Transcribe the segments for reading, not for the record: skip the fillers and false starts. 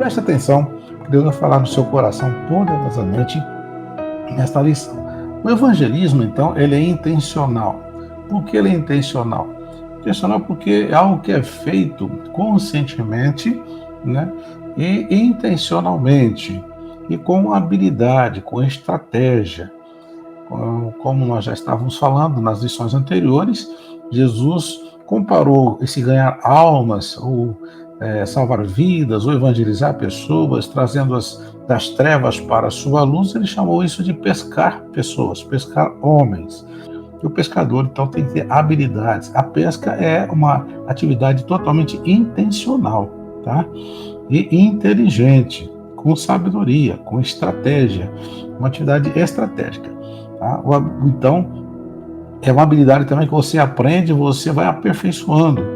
Preste atenção, porque Deus vai falar no seu coração poderosamente nesta lição. O evangelismo, então, ele é intencional. Por que ele é intencional? Intencional porque é algo que é feito conscientemente, né, e intencionalmente, e com habilidade, com estratégia. Como nós já estávamos falando nas lições anteriores, Jesus comparou esse ganhar almas, ou salvar vidas, ou evangelizar pessoas, trazendo-as das trevas para a sua luz. Ele chamou isso de pescar pessoas, pescar homens. E o pescador, então, tem que ter habilidades. A pesca é uma atividade totalmente intencional, tá? E inteligente, com sabedoria, com estratégia, uma atividade estratégica. Tá? Então, é uma habilidade também que você aprende, você vai aperfeiçoando.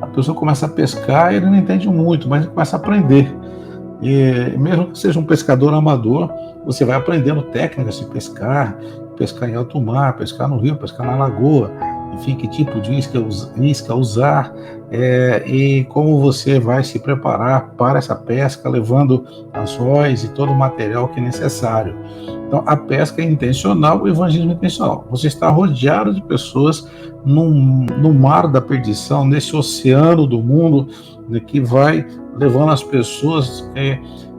A pessoa começa a pescar, ele não entende muito, mas ele começa a aprender. E mesmo que seja um pescador amador, você vai aprendendo técnicas de pescar, pescar em alto mar, pescar no rio, pescar na lagoa, enfim, que tipo de isca usar, e como você vai se preparar para essa pesca, levando anzóis e todo o material que é necessário. Então, a pesca é intencional, o evangelismo é intencional. Você está rodeado de pessoas no mar da perdição, nesse oceano do mundo, né, que vai levando as pessoas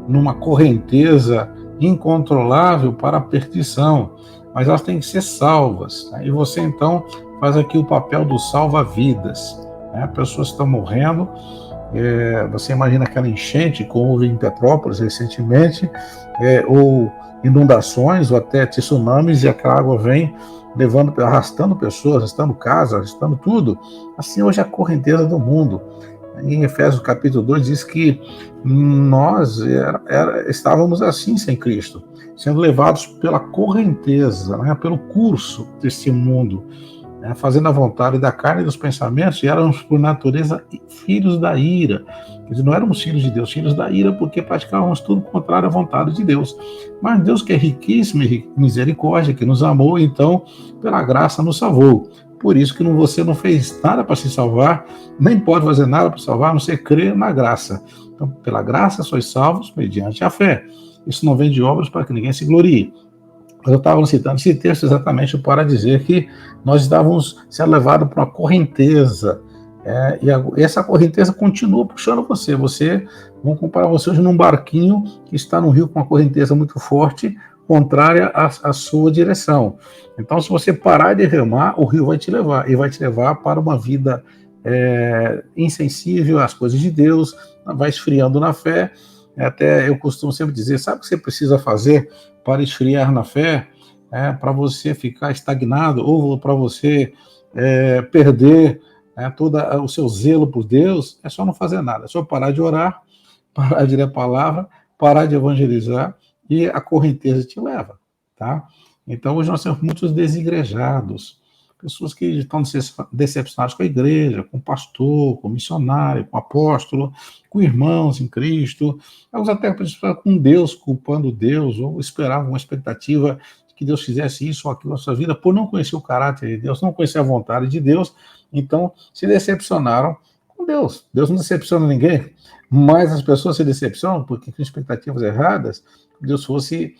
numa correnteza incontrolável para a perdição. Mas elas têm que ser salvas. Tá? E você, então, faz aqui o papel do salva-vidas. Né? Pessoas estão morrendo. Você imagina aquela enchente que houve em Petrópolis recentemente, ou inundações, ou até tsunamis, e aquela água vem levando, arrastando pessoas, arrastando casas, arrastando tudo. Assim hoje é a correnteza do mundo. Em Efésios capítulo 2 diz que nós estávamos assim sem Cristo, sendo levados pela correnteza, né, pelo curso desse mundo, né, fazendo a vontade da carne e dos pensamentos, e éramos por natureza filhos da ira. Quer dizer, não éramos filhos de Deus, filhos da ira, porque praticávamos tudo contrário à vontade de Deus. Mas Deus, que é riquíssimo em misericórdia, que nos amou, então, pela graça nos salvou. Por isso que você não fez nada para se salvar, nem pode fazer nada para salvar, a não ser crer na graça. Então, pela graça sois salvos mediante a fé. Isso não vem de obras para que ninguém se glorie. Eu estava citando esse texto exatamente para dizer que nós estávamos sendo levados para uma correnteza, e essa correnteza continua puxando você. Vamos comparar você hoje num barquinho que está no rio com uma correnteza muito forte, contrária à sua direção. Então, se você parar de remar, o rio vai te levar, e vai te levar para uma vida insensível às coisas de Deus, vai esfriando na fé. Até eu costumo sempre dizer, sabe o que você precisa fazer para esfriar na fé? Para você ficar estagnado, ou para você perder todo o seu zelo por Deus, é só não fazer nada, é só parar de orar, parar de ler a palavra, parar de evangelizar, e a correnteza te leva, tá? Então, hoje nós temos muitos desigrejados, pessoas que estão decepcionadas com a igreja, com o pastor, com o missionário, com o apóstolo, com irmãos em Cristo, alguns até com Deus, culpando Deus, ou esperavam uma expectativa de que Deus fizesse isso ou aquilo na sua vida, por não conhecer o caráter de Deus, não conhecer a vontade de Deus, então se decepcionaram com Deus. Deus não decepciona ninguém, mas as pessoas se decepcionam porque com expectativas erradas, que Deus fosse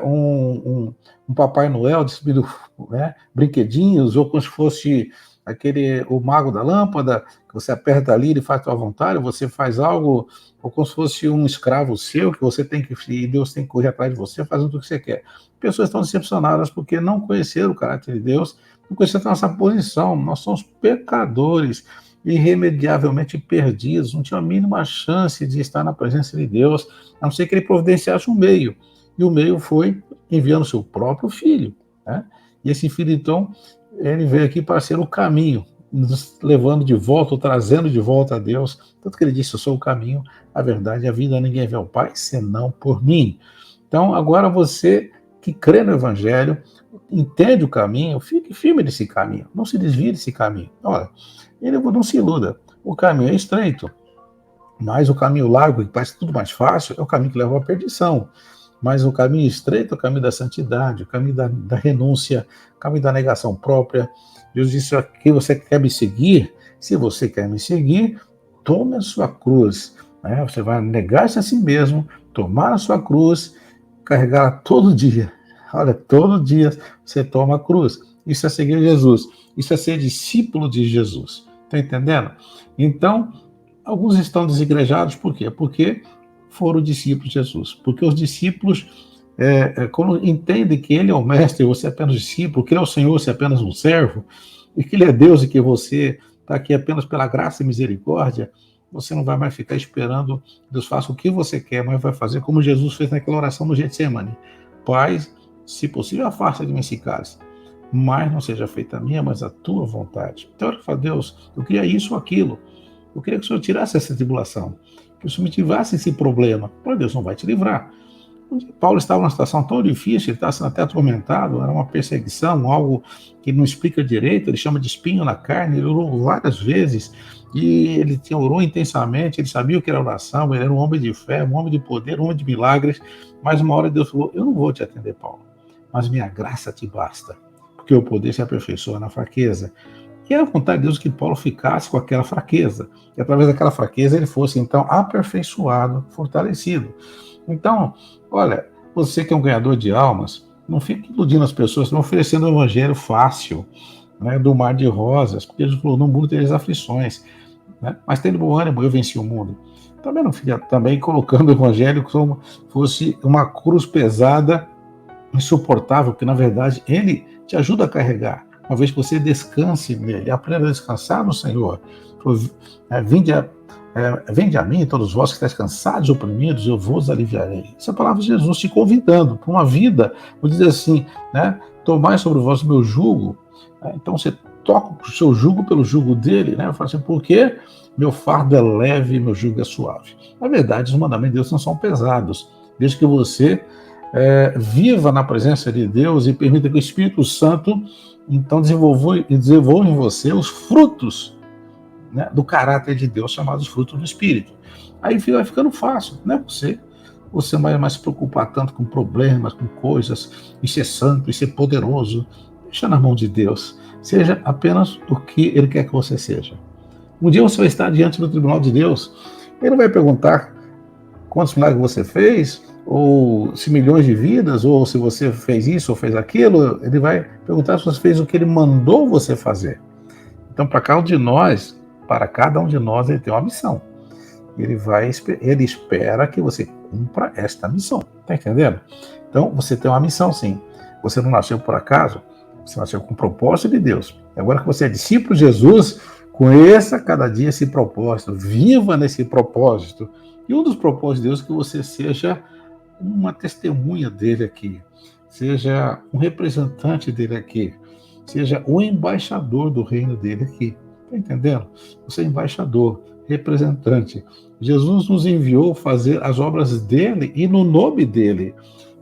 um Papai Noel distribuindo brinquedinhos, ou como se fosse o mago da lâmpada, que você aperta ali, ele faz a tua vontade, você faz algo, ou como se fosse um escravo seu, que você tem que, e Deus tem que correr atrás de você, fazendo tudo o que você quer. Pessoas estão decepcionadas porque não conheceram o caráter de Deus, não conheceram a nossa posição. Nós somos pecadores, irremediavelmente perdidos, não tinha a mínima chance de estar na presença de Deus, a não ser que ele providenciasse um meio, e o meio foi enviando seu próprio filho, né? E esse filho, então, ele veio aqui para ser o caminho, nos levando de volta, ou trazendo de volta a Deus, tanto que ele disse, eu sou o caminho, a verdade e a vida, ninguém vê ao Pai, senão por mim. Então, agora você que crê no Evangelho, entende o caminho, fique firme nesse caminho, não se desvie desse caminho. Olha, ele não se iluda, o caminho é estreito, mas o caminho largo, que parece tudo mais fácil, é o caminho que leva à perdição. Mas o caminho estreito é o caminho da santidade, o caminho da renúncia, o caminho da negação própria. Deus disse que você quer me seguir, se você quer me seguir, tome a sua cruz né? Você vai negar-se a si mesmo, tomar a sua cruz, carregá-la todo dia. Olha, todo dia você toma a cruz. Isso é seguir Jesus. Isso é ser discípulo de Jesus. Está entendendo? Então, alguns estão desigrejados, por quê? Porque foram discípulos de Jesus. Porque os discípulos, quando entendem que ele é o mestre, você é apenas discípulo, que ele é o Senhor, você é apenas um servo, e que ele é Deus e que você está aqui apenas pela graça e misericórdia, você não vai mais ficar esperando Deus faça o que você quer, mas vai fazer como Jesus fez naquela oração no Getsemane. Pai, se possível, afasta de mim esse cálice, mas não seja feita a minha, mas a tua vontade. Então eu falo, Deus, eu queria isso ou aquilo. Eu queria que o Senhor tirasse essa tribulação, que o Senhor me tirasse esse problema. Mas Deus não vai te livrar. Paulo estava numa situação tão difícil, ele estava sendo até atormentado, era uma perseguição, algo que não explica direito, ele chama de espinho na carne, ele orou várias vezes, e ele orou intensamente, ele sabia o que era oração, ele era um homem de fé, um homem de poder, um homem de milagres, mas uma hora Deus falou, eu não vou te atender, Paulo, mas minha graça te basta, porque o poder se aperfeiçoa na fraqueza. E era a vontade de Deus que Paulo ficasse com aquela fraqueza, que através daquela fraqueza ele fosse então aperfeiçoado, fortalecido. Então, olha, você que é um ganhador de almas, não fique iludindo as pessoas, não oferecendo um evangelho fácil, né, do mar de rosas, porque Jesus falou, no mundo tereis aflições, né, mas tendo bom ânimo, eu venci o mundo. Também não fica também colocando o evangelho como fosse uma cruz pesada, insuportável, porque na verdade ele te ajuda a carregar, uma vez que você descanse nele, aprenda a descansar no Senhor. Vinde a mim, todos vós que estáis cansados e oprimidos, eu vos aliviarei. Essa é a palavra de Jesus te convidando para uma vida, vou dizer assim, né? Tomai sobre vós o meu jugo. Então você toca o seu jugo pelo jugo dele, né? Eu falo assim, porque meu fardo é leve e meu jugo é suave. Na verdade, os mandamentos de Deus não são pesados, desde que você viva na presença de Deus e permita que o Espírito Santo então desenvolva em você os frutos, né, do caráter de Deus, chamados frutos do Espírito. Aí vai ficando fácil, né? Você não vai mais se preocupar tanto com problemas, com coisas, e ser santo, e ser poderoso. Deixa na mão de Deus. Seja apenas o que Ele quer que você seja. Um dia você vai estar diante do tribunal de Deus. Ele não vai perguntar quantos milagres você fez, ou se milhões de vidas, ou se você fez isso ou fez aquilo. Ele vai perguntar se você fez o que Ele mandou você fazer. Então, para cada um de nós, Ele tem uma missão. Ele espera que você cumpra esta missão. Está entendendo? Então, você tem uma missão, sim. Você não nasceu por acaso, você nasceu com o propósito de Deus. Agora que você é discípulo de Jesus, conheça cada dia esse propósito, viva nesse propósito. E um dos propósitos de Deus é que você seja uma testemunha dele aqui, seja um representante dele aqui, seja o embaixador do reino dele aqui. Está entendendo? Você é embaixador, representante. Jesus nos enviou fazer as obras dele e no nome dele.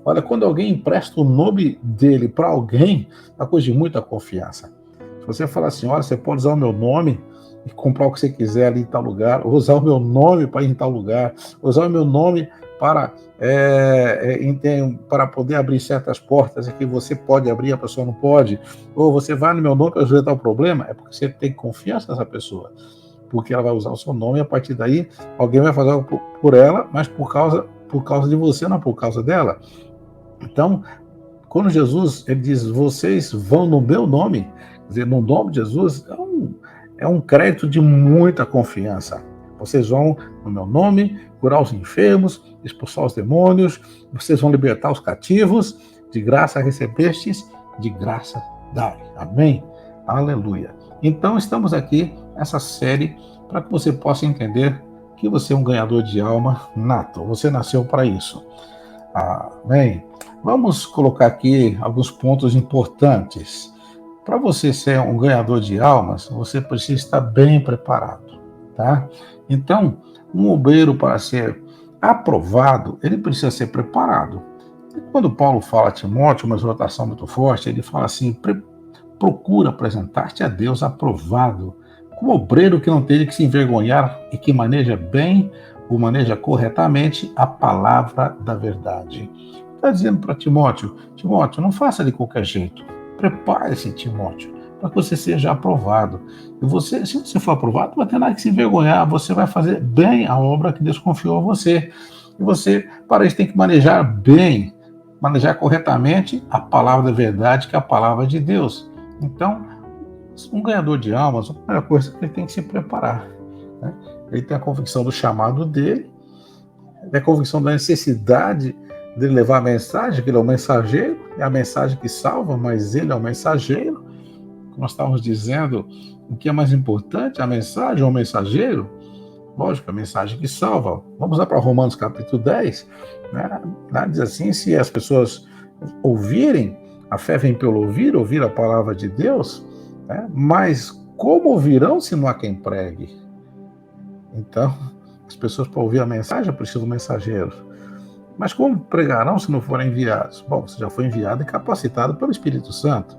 Olha, quando alguém empresta o nome dele para alguém, é uma coisa de muita confiança. Se você falar assim, olha, você pode usar o meu nome e comprar o que você quiser ali em tal lugar, ou usar o meu nome para ir em tal lugar, usar o meu nome para poder abrir certas portas e que você pode abrir, a pessoa não pode, ou você vai no meu nome para resolver tal problema, é porque você tem confiança nessa pessoa, porque ela vai usar o seu nome e a partir daí alguém vai fazer algo por ela, mas por causa de você, não por causa dela. Então, quando Jesus ele diz, vocês vão no meu nome, quer dizer, no nome de Jesus, é um crédito de muita confiança. Vocês vão, no meu nome, curar os enfermos, expulsar os demônios, vocês vão libertar os cativos, de graça recebestes, de graça dai. Amém? Aleluia. Então, estamos aqui nessa série para que você possa entender que você é um ganhador de alma nato. Você nasceu para isso. Amém? Vamos colocar aqui alguns pontos importantes. Para você ser um ganhador de almas, você precisa estar bem preparado, tá? Então, um obreiro para ser aprovado, ele precisa ser preparado. E quando Paulo fala a Timóteo, uma exortação muito forte, ele fala assim, procura apresentar-te a Deus aprovado, como obreiro que não tem que se envergonhar e que maneja bem, ou maneja corretamente a palavra da verdade. Está dizendo para Timóteo, não faça de qualquer jeito. Prepare-se, Timóteo, para que você seja aprovado. E você, se você for aprovado, não vai ter nada que se envergonhar, você vai fazer bem a obra que Deus confiou a você. E você, para isso, tem que manejar bem, manejar corretamente a palavra da verdade, que é a palavra de Deus. Então, um ganhador de almas, a primeira coisa que ele tem que se preparar, né? Ele tem a convicção do chamado dele, tem a convicção da necessidade dele levar a mensagem, que ele é o mensageiro, é a mensagem que salva, mas ele é o mensageiro. Como nós estávamos dizendo, o que é mais importante, a mensagem ou o mensageiro? Lógico, a mensagem que salva. Vamos lá para Romanos capítulo 10, né? Lá diz assim, se as pessoas ouvirem, a fé vem pelo ouvir a palavra de Deus, né? Mas como ouvirão se não há quem pregue? Então, as pessoas para ouvir a mensagem precisam do mensageiro. Mas como pregarão se não forem enviados? Bom, você já foi enviado e capacitado pelo Espírito Santo,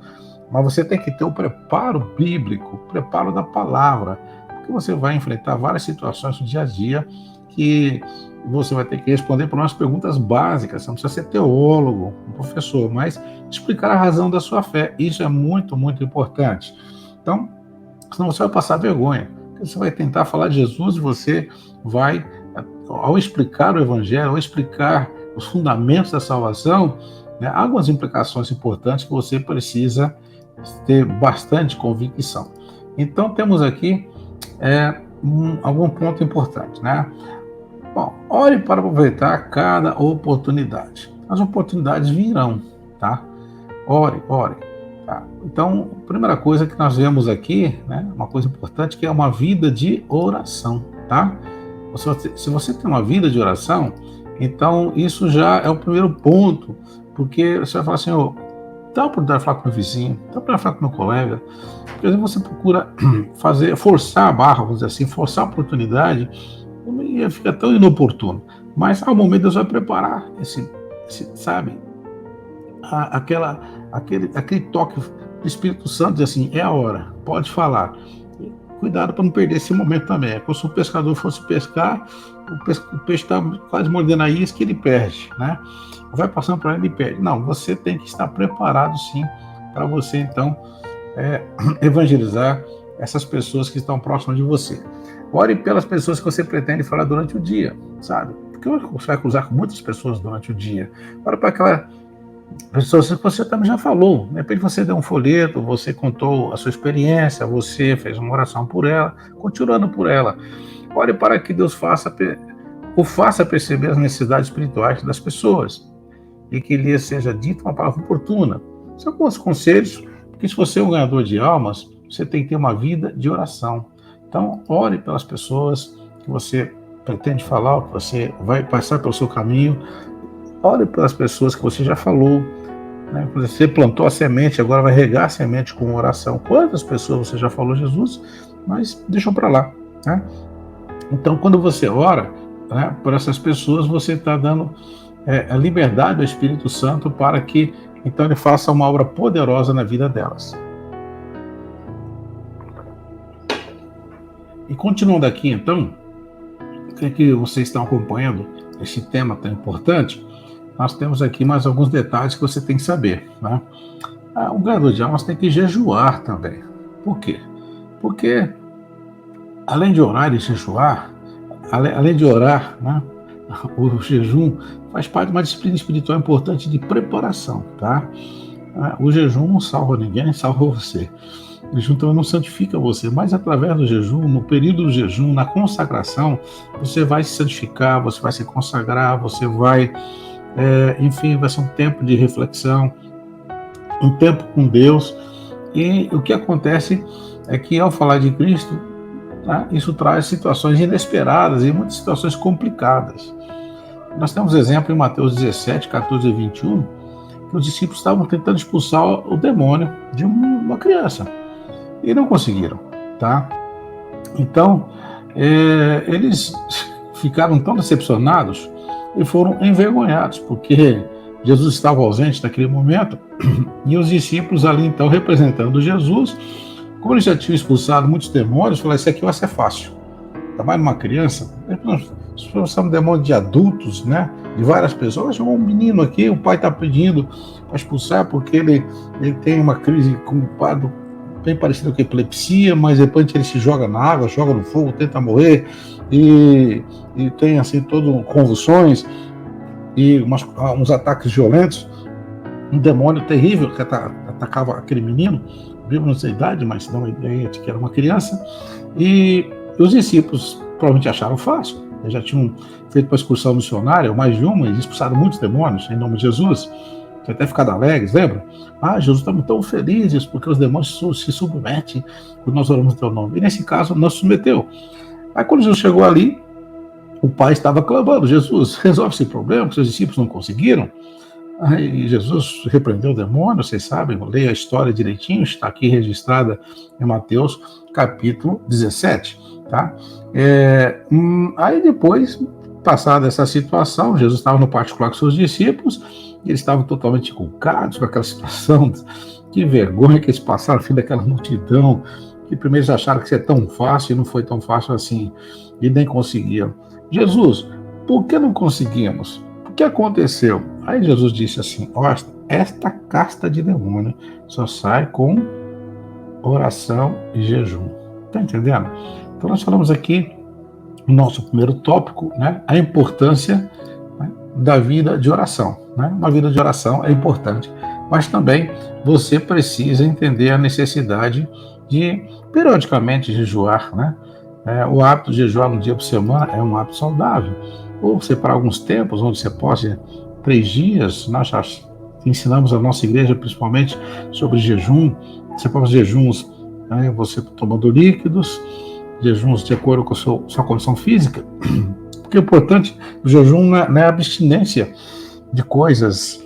mas você tem que ter o preparo bíblico, o preparo da palavra, porque você vai enfrentar várias situações no dia a dia que você vai ter que responder por umas perguntas básicas. Você não precisa ser teólogo, um professor, mas explicar a razão da sua fé. Isso é muito, muito importante. Então, senão você vai passar vergonha. Você vai tentar falar de Jesus e você vai, ao explicar o Evangelho, ao explicar os fundamentos da salvação, né, há algumas implicações importantes que você precisa ter bastante convicção. Então, temos aqui algum ponto importante, né? Bom, ore para aproveitar cada oportunidade. As oportunidades virão, tá? Ore. Tá? Então, a primeira coisa que nós vemos aqui, né, uma coisa importante, que é uma vida de oração, tá? Se você tem uma vida de oração, então isso já é o primeiro ponto, porque você vai falar assim, dá uma oportunidade de falar com o meu vizinho, dá uma oportunidade de falar com o meu colega, porque às vezes você procura forçar a barra, vamos dizer assim, forçar a oportunidade, e fica tão inoportuno. Mas ao momento Deus vai preparar sabe, aquele toque do Espírito Santo, diz assim, é a hora, pode falar. Cuidado para não perder esse momento também. É como se o pescador fosse pescar, o peixe está quase mordendo a isca e ele perde, né? Vai passando para ele e perde. Não, você tem que estar preparado sim para você então evangelizar essas pessoas que estão próximas de você. Ore pelas pessoas que você pretende falar durante o dia, sabe? Porque você vai cruzar com muitas pessoas durante o dia. Ore para aquela pessoas que você também já falou. De repente você deu um folheto, você contou a sua experiência, você fez uma oração por ela, continuando por ela. Ore para que Deus faça perceber as necessidades espirituais das pessoas e que lhe seja dita uma palavra oportuna. São alguns conselhos, porque se você é um ganhador de almas, você tem que ter uma vida de oração. Então, ore pelas pessoas que você pretende falar, que você vai passar pelo seu caminho. Ore pelas pessoas que você já falou, né? Você plantou a semente, agora vai regar a semente com oração. Quantas pessoas você já falou Jesus, mas deixou para lá, né? Então, quando você ora, né, por essas pessoas, você está dando a liberdade ao Espírito Santo para que então ele faça uma obra poderosa na vida delas. E continuando aqui, então, que vocês estão acompanhando esse tema tão importante, nós temos aqui mais alguns detalhes que você tem que saber, né? O ganhador de almas tem que jejuar também. Por quê? Porque, além de orar e jejuar, além de orar, né, o jejum faz parte de uma disciplina espiritual importante de preparação, tá? O jejum não salva ninguém, salva você. O jejum também não santifica você, mas através do jejum, no período do jejum, na consagração, você vai se santificar, você vai se consagrar, você vai, enfim, vai ser um tempo de reflexão, um tempo com Deus. E o que acontece é que ao falar de Cristo, tá, isso traz situações inesperadas e muitas situações complicadas. Nós temos exemplo em Mateus 17, 14 e 21, que os discípulos estavam tentando expulsar o demônio de uma criança. E não conseguiram, tá? Então, eles ficaram tão decepcionados e foram envergonhados, porque Jesus estava ausente naquele momento, e os discípulos ali, então, representando Jesus, como eles já tinham expulsado muitos demônios, falaram, isso aqui vai ser fácil. Ainda mais numa criança, nós expulsamos demônios de adultos, né? De várias pessoas. Um menino aqui, o pai está pedindo para expulsar porque ele tem uma crise com o pai bem parecido com epilepsia, mas depois ele se joga na água, joga no fogo, tenta morrer, e tem assim todo convulsões e uns ataques violentos. Um demônio terrível que atacava aquele menino, vivo não sei a idade, mas dá uma ideia de que era uma criança, e os discípulos provavelmente acharam fácil. Eles já tinham feito uma excursão missionária, ou mais de uma, e expulsaram muitos demônios em nome de Jesus. Tinha até ficado alegres, lembra? Jesus, estamos tão felizes porque os demônios se submetem quando nós oramos no teu nome. E nesse caso, não se submeteu. Aí quando Jesus chegou ali, o pai estava clamando: Jesus, resolve esse problema, que seus discípulos não conseguiram. Aí Jesus repreendeu o demônio, vocês sabem, leia a história direitinho, está aqui registrada em Mateus capítulo 17. Tá? Aí depois, passada essa situação, Jesus estava no particular com seus discípulos, e eles estavam totalmente inculcados com aquela situação. Que vergonha que eles passaram no fim daquela multidão, que primeiro eles acharam que isso é tão fácil, e não foi tão fácil assim, e nem conseguiram. Jesus, por que não conseguimos? O que aconteceu? Aí Jesus disse assim: esta casta de demônio só sai com oração e jejum. Está entendendo? Então nós falamos aqui, no nosso primeiro tópico, né, a importância, né, da vida de oração. Né? Uma vida de oração é importante, mas também você precisa entender a necessidade de periodicamente jejuar. Né? O hábito de jejuar um dia por semana é um hábito saudável. Ou separar alguns tempos onde você possa, 3 dias, nós já ensinamos a nossa igreja principalmente sobre jejum, separar os jejuns, né, você tomando líquidos, jejuns de acordo com a sua condição física, porque o importante do jejum não é a abstinência de coisas,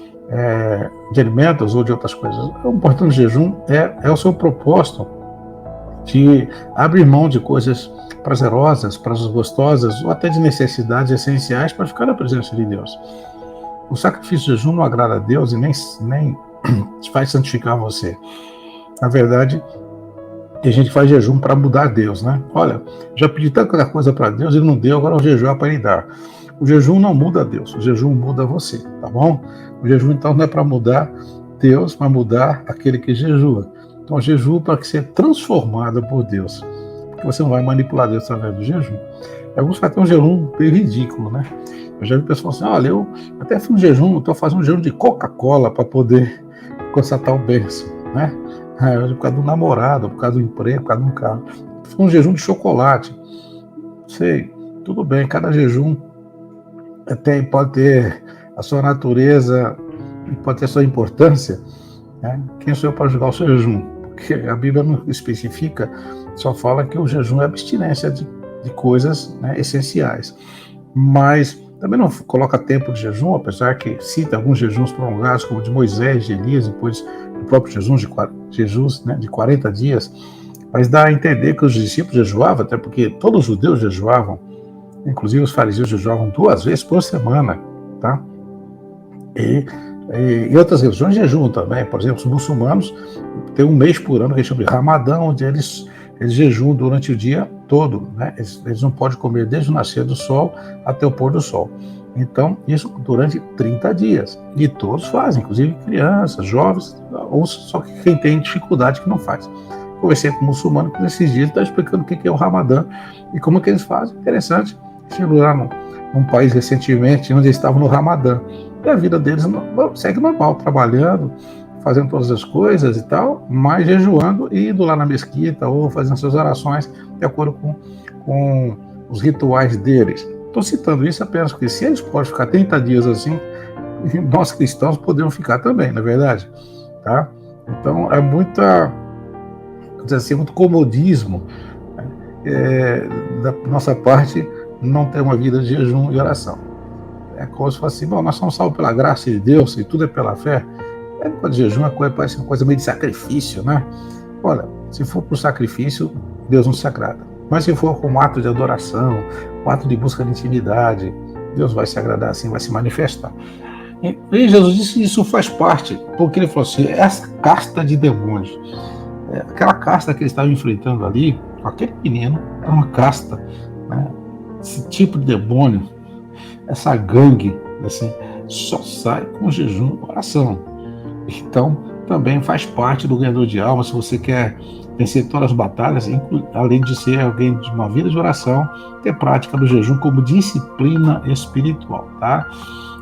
de alimentos ou de outras coisas. O importante do jejum é o seu propósito de abrir mão de coisas prazerosas, gostosas, ou até de necessidades essenciais para ficar na presença de Deus. O sacrifício de jejum não agrada a Deus e nem faz santificar você. Na verdade, tem gente que faz jejum para mudar Deus, né? Olha, já pedi tanta coisa para Deus, ele não deu, agora o jejum é para ele dar. O jejum não muda Deus, o jejum muda você, tá bom? O jejum, então, não é para mudar Deus, mas mudar aquele que jejua. Então, jejum para que seja transformado por Deus. Porque você não vai manipular Deus através do jejum. Alguns falam que é um jejum bem ridículo, né? Eu já vi pessoas assim: olha, eu até fiz um jejum, estou fazendo um jejum de Coca-Cola para poder constatar o bênção, né? Por causa do namorado, por causa do emprego, por causa de um carro. Fiz um jejum de chocolate. Sei, tudo bem, cada jejum pode ter a sua natureza, pode ter a sua importância. Né? Quem sou eu para julgar o seu jejum? Porque a Bíblia não especifica, só fala que o jejum é abstinência de coisas, né, essenciais. Mas também não coloca tempo de jejum, apesar que cita alguns jejuns prolongados, como o de Moisés, de Elias, depois o próprio jejum de 40 dias. Mas dá a entender que os discípulos jejuavam, até porque todos os judeus jejuavam, inclusive os fariseus jejuavam 2 vezes por semana. Tá? E outras religiões jejuam também. Por exemplo, os muçulmanos têm um mês por ano que eles chamam de Ramadã, onde eles jejuam durante o dia todo. Né? Eles não podem comer desde o nascer do sol até o pôr do sol. Então, isso durante 30 dias. E todos fazem, inclusive crianças, jovens, ou só que quem tem dificuldade que não faz. Conversei com um muçulmano que nesses dias está explicando o que é o Ramadã e como que eles fazem. Interessante. Estive lá num país recentemente onde eles estavam no Ramadã. E a vida deles segue normal, trabalhando, fazendo todas as coisas e tal, mas jejuando e indo lá na mesquita ou fazendo suas orações de acordo com os rituais deles. Estou citando isso apenas porque se eles podem ficar 30 dias assim, nós cristãos podemos ficar também, não é verdade? Tá? Então é muito comodismo, né? Da nossa parte não ter uma vida de jejum e oração. É como se fosse assim: bom, nós somos salvos pela graça de Deus e tudo é pela fé. Quando jejum parece uma coisa meio de sacrifício, né? Olha, se for por sacrifício, Deus não se agrada. Mas se for com um ato de adoração, um ato de busca de intimidade, Deus vai se agradar assim, vai se manifestar. E Jesus disse que isso faz parte, porque ele falou assim: essa casta de demônios, aquela casta que eles estavam enfrentando ali, aquele menino, era uma casta, né? Esse tipo de demônio, essa gangue, assim, só sai com jejum e oração. Então, também faz parte do ganhador de alma. Se você quer vencer todas as batalhas, além de ser alguém de uma vida de oração, ter prática do jejum como disciplina espiritual, tá?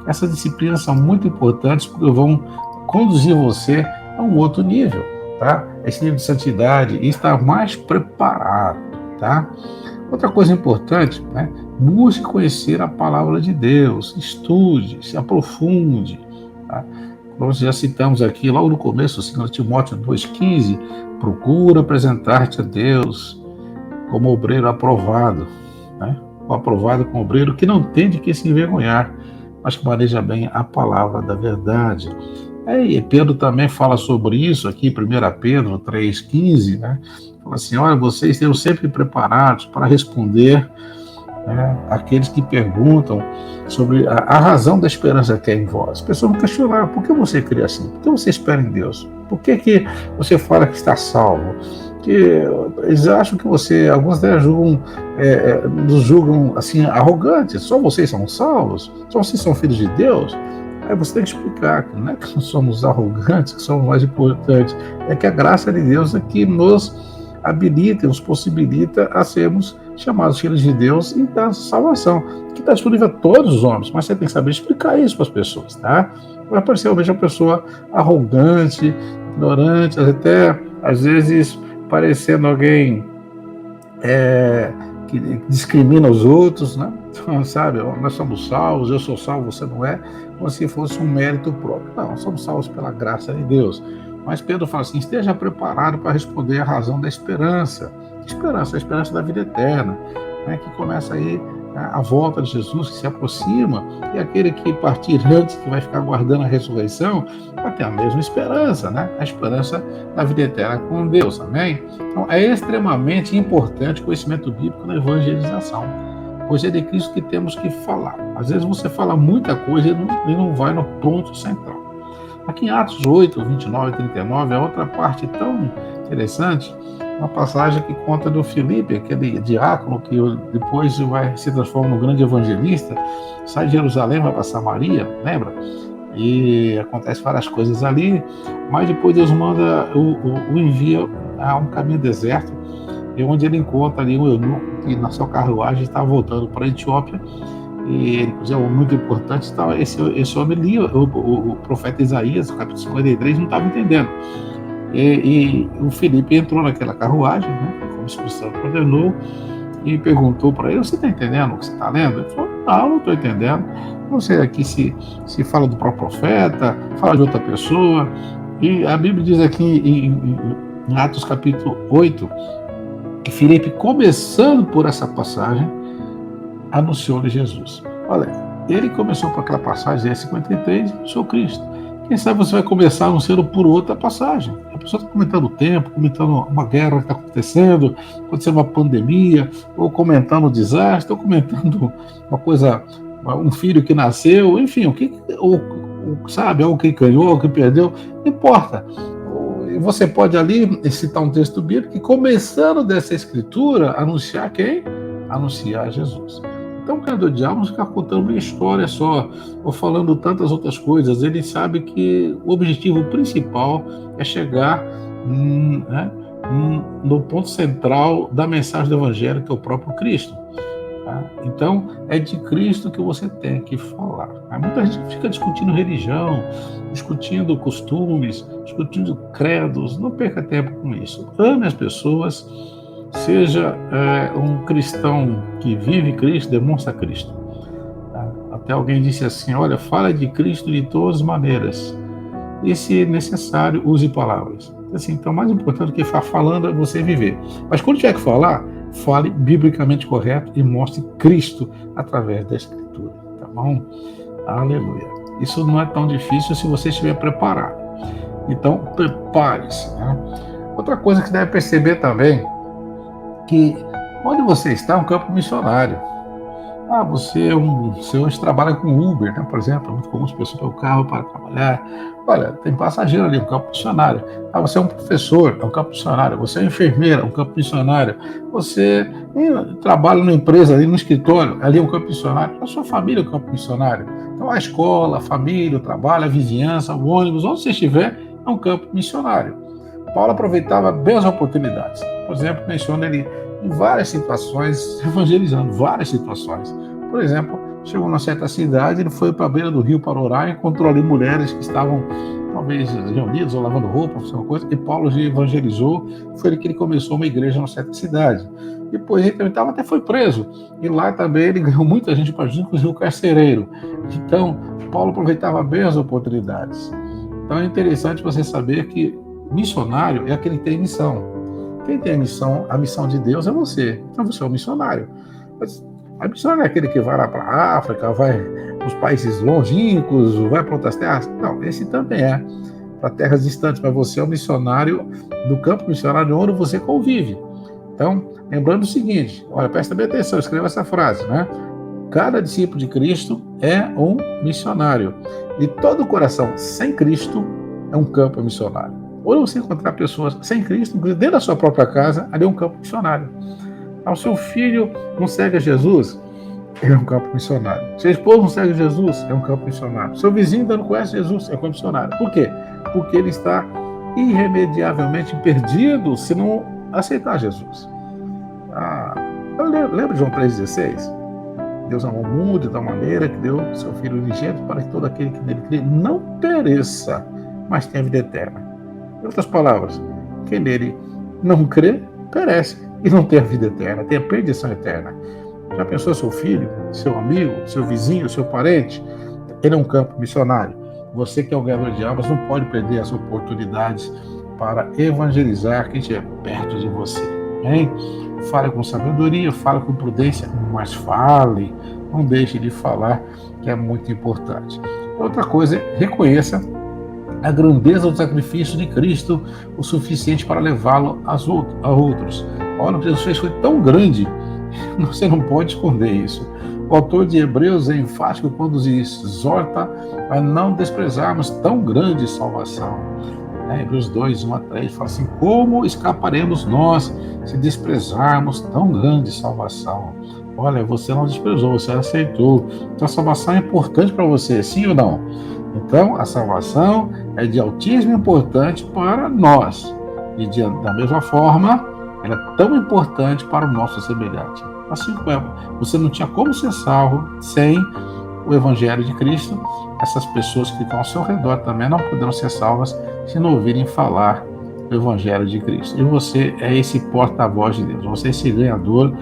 Essas disciplinas são muito importantes porque vão conduzir você a um outro nível, tá? Esse nível de santidade e estar mais preparado, tá? Outra coisa importante, né? Busque conhecer a palavra de Deus, estude, se aprofunde, tá? Nós já citamos aqui, logo no começo, 2 Timóteo 2,15, procura apresentar-te a Deus como obreiro aprovado, né? O aprovado como obreiro que não tem de que se envergonhar, mas que maneja bem a palavra da verdade. E Pedro também fala sobre isso aqui, 1 Pedro 3,15, né? Fala assim, olha, vocês estejam sempre preparados para responder, né, aqueles que perguntam sobre a razão da esperança que é em vós. As pessoas vão questionar, por que você crê assim? Por que você espera em Deus? Por que você fala que está salvo? Que eles acham que você, alguns deles nos julgam assim, arrogantes, só vocês são salvos? Só vocês são filhos de Deus? Aí você tem que explicar que não é que nós somos arrogantes, que somos mais importantes, é que a graça de Deus é que nos habilita, nos possibilita a sermos chamados filhos de Deus e da salvação, que está disponível a todos os homens, mas você tem que saber explicar isso para as pessoas, tá? Vai parecer uma pessoa arrogante, ignorante, até às vezes parecendo alguém que discrimina os outros, né? Então, sabe, nós somos salvos, eu sou salvo, você não é, como se fosse um mérito próprio. Não, somos salvos pela graça de Deus. Mas Pedro fala assim, esteja preparado para responder a razão da esperança. A esperança da vida eterna, né, que começa aí a volta de Jesus, que se aproxima, e aquele que partir antes, que vai ficar guardando a ressurreição, vai ter a mesma esperança, né? A esperança da vida eterna com Deus, amém? Então, é extremamente importante o conhecimento bíblico na evangelização, pois é de Cristo que temos que falar. Às vezes você fala muita coisa e não vai no ponto central. Aqui em Atos 8, 29 e 39, é outra parte tão interessante, uma passagem que conta do Filipe, aquele diácono que depois se transforma num grande evangelista, sai de Jerusalém, vai para Samaria, lembra? E acontece várias coisas ali, mas depois Deus manda, o envia a um caminho deserto, e onde ele encontra ali um eunuco que na sua carruagem estava voltando para a Etiópia. E ele, inclusive, é muito importante, esse homem lia o profeta Isaías, no capítulo 53, não estava entendendo. E o Filipe entrou naquela carruagem, né, como o Espírito Santo ordenou, e perguntou para ele, você está entendendo o que você está lendo? Ele falou, não estou entendendo. Não sei, aqui se fala do próprio profeta, fala de outra pessoa. E a Bíblia diz aqui em Atos capítulo 8, que Filipe, começando por essa passagem, anunciou-lhe Jesus. Olha, ele começou por aquela passagem, 53, sou Cristo. Quem sabe você vai começar anunciando por outra passagem. A pessoa está comentando o tempo, comentando uma guerra que está acontecendo uma pandemia, ou comentando o desastre, ou comentando uma coisa, um filho que nasceu, enfim, sabe, algo que ganhou, algo que perdeu, não importa. Você pode ali citar um texto bíblico que, começando dessa escritura, anunciar quem? Anunciar Jesus. Então, o diabo não fica contando uma história só, ou falando tantas outras coisas. Ele sabe que o objetivo principal é chegar no ponto central da mensagem do Evangelho, que é o próprio Cristo. Tá? Então, é de Cristo que você tem que falar. Muita gente fica discutindo religião, discutindo costumes, discutindo credos. Não perca tempo com isso. Ame as pessoas. Seja um cristão que vive Cristo, demonstra Cristo. Até alguém disse assim, olha, fala de Cristo de todas as maneiras. E, se necessário, use palavras. Assim, então, mais importante do que ficar falando é você viver. Mas quando tiver que falar, fale biblicamente correto e mostre Cristo através da Escritura. Tá bom? Aleluia. Isso não é tão difícil se você estiver preparado. Então, prepare-se. Né? Outra coisa que você deve perceber também, que onde você está é um campo missionário. Você hoje trabalha com Uber, né, por exemplo, é muito comum as pessoas ter o carro para trabalhar. Olha, tem passageiro ali, um campo missionário. Você é um professor, é um campo missionário. Você é enfermeira, é um campo missionário. Você trabalha numa empresa, ali no escritório, ali é um campo missionário. A sua família é um campo missionário. Então, a escola, a família, o trabalho, a vizinhança, o ônibus, onde você estiver, é um campo missionário. Paulo aproveitava bem as oportunidades. Por exemplo, menciona ele em várias situações, evangelizando várias situações. Por exemplo, chegou numa certa cidade, ele foi para a beira do rio para orar, encontrou ali mulheres que estavam talvez reunidas ou lavando roupa, alguma coisa, e Paulo evangelizou. Foi ele que ele começou uma igreja numa certa cidade. Depois ele também até foi preso, e lá também ele ganhou muita gente para junto, inclusive o carcereiro. Então, Paulo aproveitava bem as oportunidades. Então é interessante você saber que missionário é aquele que tem missão. Quem tem a missão de Deus é você. Então você é um missionário. Mas a missão não é aquele que vai lá para a África, vai para os países longínquos, vai para outras terras. Não, esse também é para terras distantes, mas você é um missionário do campo missionário onde você convive. Então, lembrando o seguinte, olha, presta bem atenção, escreva essa frase, né? Cada discípulo de Cristo é um missionário. E todo coração sem Cristo é um campo missionário. Ou você encontrar pessoas sem Cristo, dentro da sua própria casa, ali é um campo missionário. O seu filho não segue a Jesus, é um campo missionário. Seu esposo não segue Jesus, é um campo missionário. Seu vizinho ainda não conhece Jesus, é um campo missionário. Por quê? Porque ele está irremediavelmente perdido se não aceitar Jesus. Lembra de João 3,16? Deus amou o mundo de tal maneira que deu seu Filho unigênito para que todo aquele que nele crê não pereça, mas tenha vida eterna. Em outras palavras, quem nele não crê, perece e não tem a vida eterna, tem a perdição eterna. Já pensou seu filho, seu amigo, seu vizinho, seu parente? Ele é um campo missionário. Você que é o ganhador de almas não pode perder as oportunidades para evangelizar quem estiver perto de você. Hein? Fale com sabedoria, fale com prudência, mas fale, não deixe de falar, que é muito importante. Outra coisa, reconheça a grandeza do sacrifício de Cristo, o suficiente para levá-lo a outros. Olha, o que Jesus fez foi tão grande, você não pode esconder isso. O autor de Hebreus é enfático quando nos exorta a não desprezarmos tão grande salvação. Hebreus 2, 1 a 3, fala assim: como escaparemos nós se desprezarmos tão grande salvação? Olha, você não desprezou, você aceitou. Então a salvação é importante para você, sim ou não? Então a salvação é de altíssima importância para nós. E da mesma forma, ela é tão importante para o nosso semelhante. Assim como você não tinha como ser salvo sem o Evangelho de Cristo, essas pessoas que estão ao seu redor também não poderão ser salvas se não ouvirem falar do Evangelho de Cristo. E você é esse porta-voz de Deus, você é esse ganhador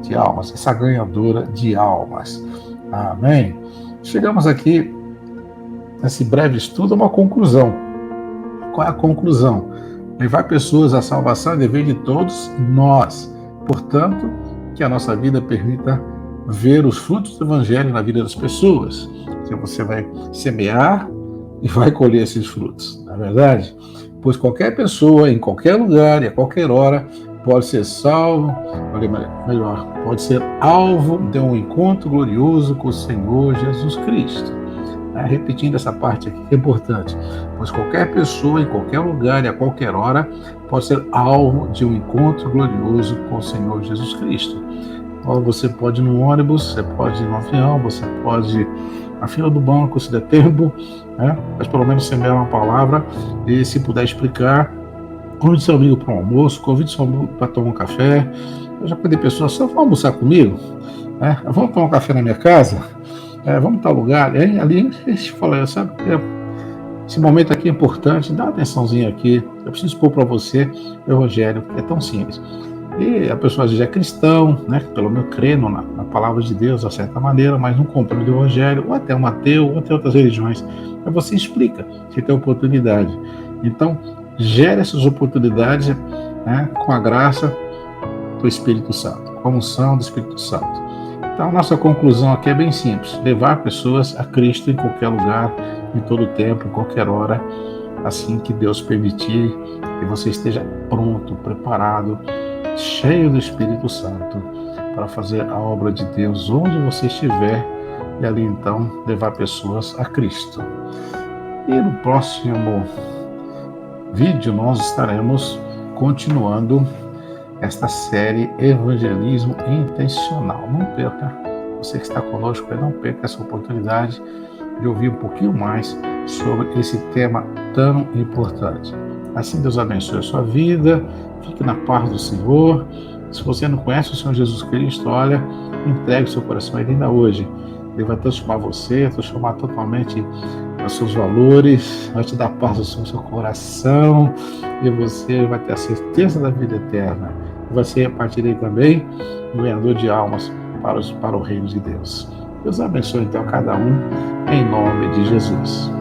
de almas, essa ganhadora de almas. Amém? Chegamos aqui, nesse breve estudo, a uma conclusão. Qual é a conclusão? Levar pessoas à salvação é dever de todos nós. Portanto, que a nossa vida permita ver os frutos do Evangelho na vida das pessoas. Que você vai semear e vai colher esses frutos, não é verdade? Pois qualquer pessoa, em qualquer lugar e a qualquer hora, pode ser salvo, pode ser alvo de um encontro glorioso com o Senhor Jesus Cristo. Repetindo essa parte aqui que é importante, pois qualquer pessoa, em qualquer lugar e a qualquer hora, pode ser alvo de um encontro glorioso com o Senhor Jesus Cristo. Você pode ir no ônibus, você pode ir no avião, você pode ir na fila do banco, se der tempo, né? Mas pelo menos semear uma palavra e, se puder explicar, convide seu amigo para um almoço, convide seu amigo para tomar um café. Eu já convidei pessoas, só vão almoçar comigo? Vamos tomar um café na minha casa? Vamos tal lugar? Ali, a gente fala, sabe, esse momento aqui é importante, dá uma atençãozinha aqui, eu preciso expor para você o Evangelho, que é tão simples. E a pessoa às vezes é cristão, né, pelo menos crendo na palavra de Deus, de certa maneira, mas não compreende o Evangelho, ou até um ateu, ou até outras religiões. Aí você explica, você tem oportunidade. Então, gere essas oportunidades, né, com a graça do Espírito Santo, com a unção do Espírito Santo. Então, a nossa conclusão aqui é bem simples: levar pessoas a Cristo em qualquer lugar, em todo tempo, em qualquer hora, assim que Deus permitir, que você esteja pronto, preparado, cheio do Espírito Santo, para fazer a obra de Deus onde você estiver, e ali então levar pessoas a Cristo. E no próximo vídeo nós estaremos continuando esta série Evangelismo Intencional. Não perca, você que está conosco, não perca essa oportunidade de ouvir um pouquinho mais sobre esse tema tão importante. Assim, Deus abençoe a sua vida, fique na paz do Senhor. Se você não conhece o Senhor Jesus Cristo, olha, entregue o seu coração a Ele ainda hoje. Ele vai transformar você, transformar totalmente os seus valores, vai te dar paz no seu coração, e você vai ter a certeza da vida eterna. E vai ser, a partir daí também, um ganhador de almas para o reino de Deus. Deus abençoe então cada um, em nome de Jesus.